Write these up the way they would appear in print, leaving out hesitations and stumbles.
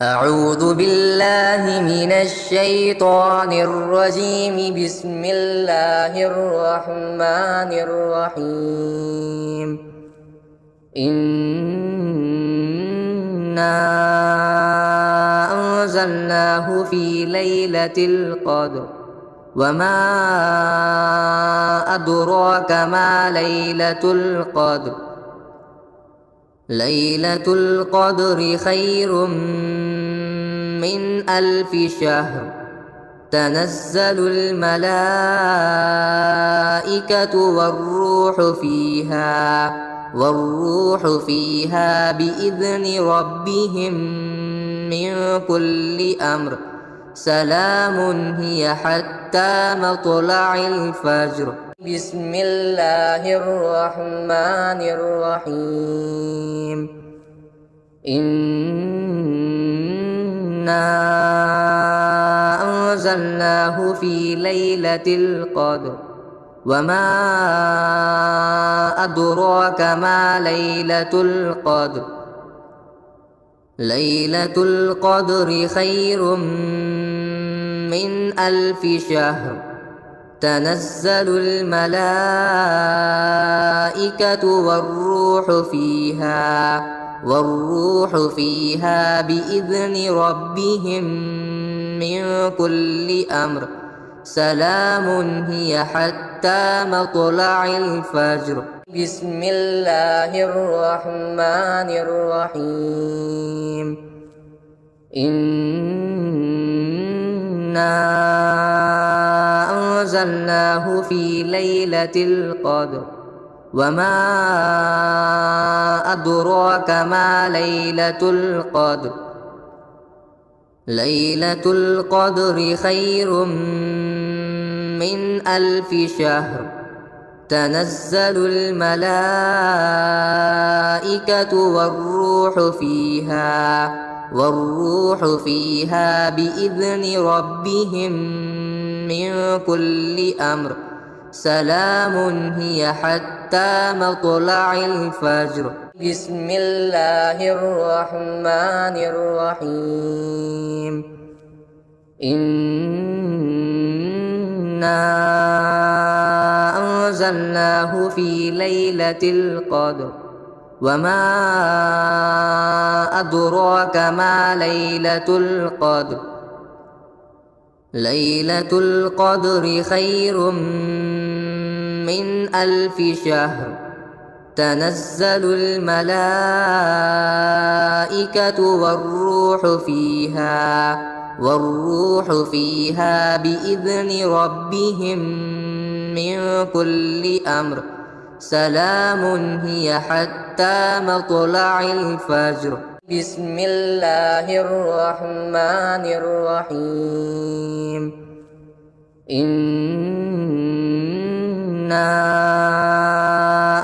أعوذ بالله من الشيطان الرجيم. بسم الله الرحمن الرحيم. إنا أنزلناه في ليلة القدر وما أدراك ما ليلة القدر. ليلة القدر خير من 1000 شهر. تنزل الملائكة والروح فيها بإذن ربهم من كل أمر. سلام هي حتى مطلع الفجر. بسم الله الرحمن الرحيم. إنا أنزلناه في ليلة القدر وما أدراك ما ليلة القدر. ليلة القدر خير من 1000 شهر. تنزل الملائكة والروح فيها بإذن ربهم من كل أمر. سلام هي حتى مطلع الفجر. بسم الله الرحمن الرحيم. إنا أنزلناه في ليلة القدر وما أدراك ما ليلة القدر. ليلة القدر خير من 1000 شهر. تنزل الملائكة والروح فيها بإذن ربهم من كل أمر. سلام هي حتى مطلع الفجر. بسم الله الرحمن الرحيم. إنا أنزلناه في ليلة القدر وما أدراك ما ليلة القدر. ليلة القدر خير من 1000 شهر. تنزل الملائكة والروح فيها بإذن ربهم من كل أمر. سلام هي حتى مطلع الفجر. بسم الله الرحمن الرحيم. إنا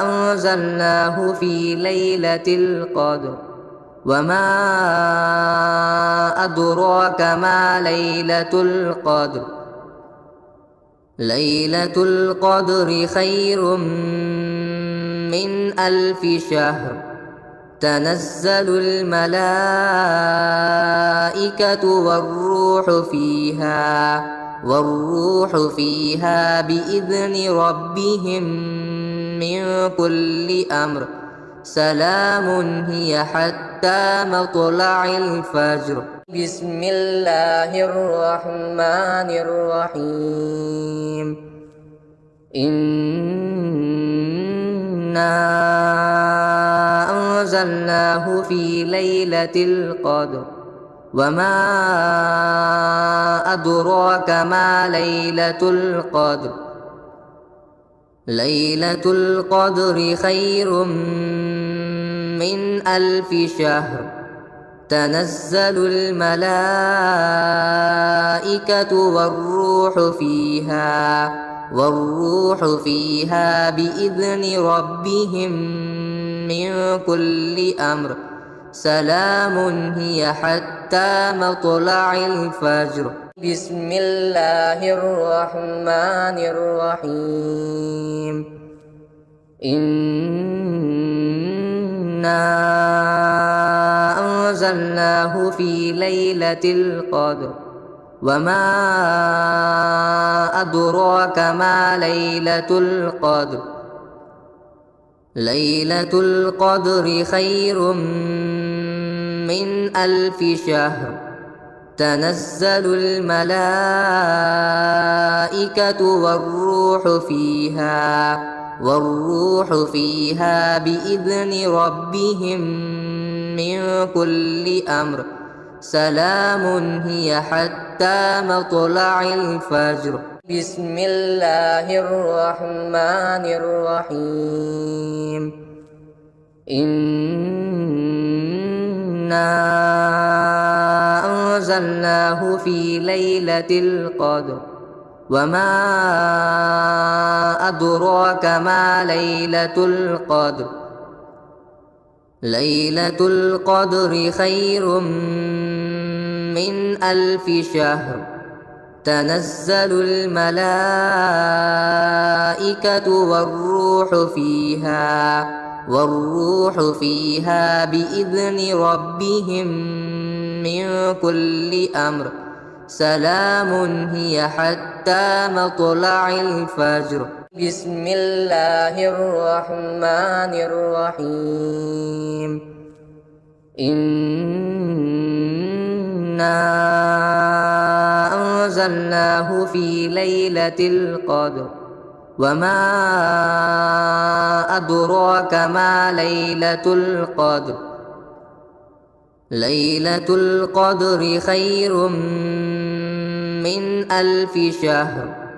أنزلناه في ليلة القدر وما أدراك ما ليلة القدر. ليلة القدر خير من 1000 شهر. تنزل الملائكة والروح فيها بإذن ربهم من كل أمر. سلام هي حتى مطلع الفجر. بسم الله الرحمن الرحيم. إنا أنزلناه في ليلة القدر وما أدراك ما ليلة القدر. ليلة القدر خير من 1000 شهر. تنزل الملائكة والروح فيها بإذن ربهم من كل أمر. سلام هي حتى مطلع الفجر. بسم الله الرحمن الرحيم. إنا أنزلناه في ليلة القدر وما أدراك ما ليلة القدر ليلة القدر خير من 1000 شهر تنزل الملائكة والروح فيها بإذن ربهم من كل أمر سلام هي حتى مطلع الفجر بسم الله الرحمن الرحيم إنا أنزلناه في ليلة القدر وما أدراك ما ليلة القدر ليلة القدر خير من 1000 شهر تنزل الملائكة والروح فيها بإذن ربهم من كل أمر سلام هي حتى مطلع الفجر بسم الله الرحمن الرحيم إنا أنزلناه في ليلة القدر وما أدراك ما ليلة القدر ليلة القدر خير من 1000 شهر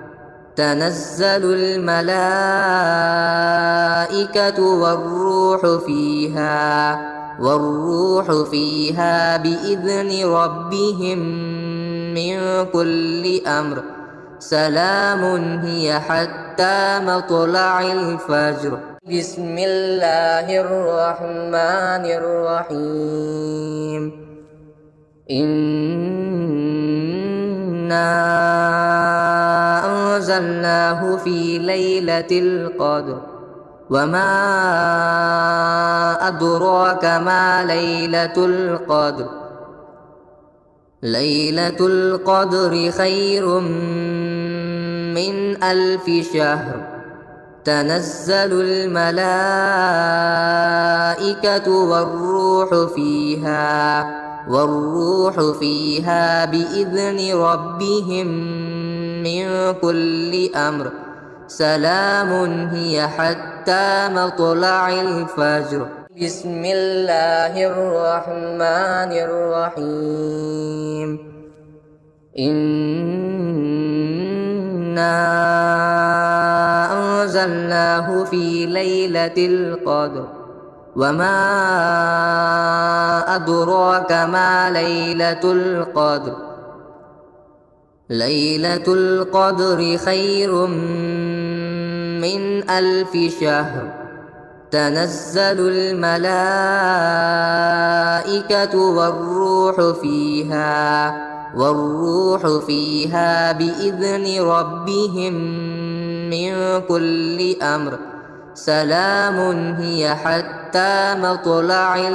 تنزل الملائكة والروح فيها بإذن ربهم من كل أمر سلام هي حتى مطلع الفجر بسم الله الرحمن الرحيم إنا أنزلناه في ليلة القدر وما أدراك ما ليلة القدر ليلة القدر خير من 1000 شهر تنزل الملائكة والروح فيها بإذن ربهم من كل أمر سلام هي حتى مطلع الفجر بسم الله الرحمن الرحيم إنا أنزلناه في ليلة القدر وما أدراك ما ليلة القدر ليلة القدر خير من 1000 شهر تنزل الملائكة والروح فيها بإذن ربهم من كل أمر سلام هي حتى مطلع